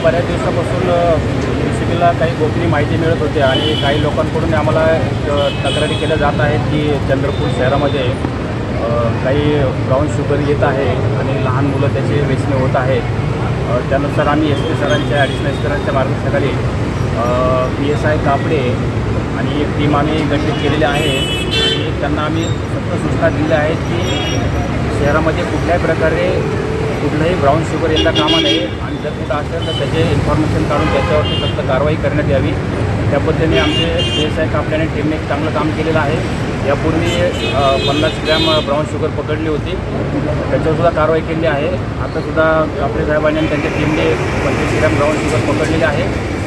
बऱ्याच दिवसापासून रेसिपीला काही गोपनीय माहिती मिळत होते आणि काही लोकांकडून आम्हाला तक्रारी केल्या जात आहेत की चंद्रपूर शहरामध्ये काही ब्राऊन शुगर येत आहे आणि लहान मुलं त्याचे व्यसनी होत आहेत। त्यानुसार आम्ही SP सरांच्या ॲडिशनल SP सरांच्या मार्गदर्शनाखाली PSI कापडे आणि एक टीम आम्ही गठीत केलेली आहे आणि त्यांना आम्ही सक्त सूचना दिल्या आहेत की शहरामध्ये कुठल्याही प्रकारे कुठलंही ब्राऊन शुगर येता कामा नये आणि जर कुठं असेल तर त्याचे इन्फॉर्मेशन काढून त्याच्यावरती सक्त कारवाई करण्यात यावी। त्या पद्धतीने आमचे PSI कापडे आणि टीमने एक चांगलं काम केलेलं आहे। यापूर्वी 50 ग्रॅम ब्राऊन शुगर पकडली होती, त्याच्यावरसुद्धा कारवाई केली आहे। आतासुद्धा कापडे साहेबांनी आणि त्यांच्या टीमने 25 ग्रॅम ब्राऊन शुगर पकडलेले आहे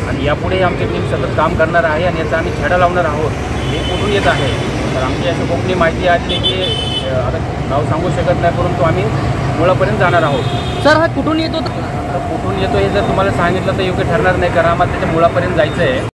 आणि यापुढेही आमची टीम सतत काम करणार आहे आणि याचा आम्ही छडा लावणार आहोत। हे कुठून येत आहे तर आमची अशी गोपनीय माहिती आली की आता नाव सांगू शकत नाही, परंतु आम्ही मुळापर्यंत जाणार आहोत। सर हा कुठून येतो? तर कुठून येतो हे जर तुम्हाला सांगितलं तर योग्य ठरणार नाही, कारण आम्हाला त्याच्या मुळापर्यंत जायचं आहे।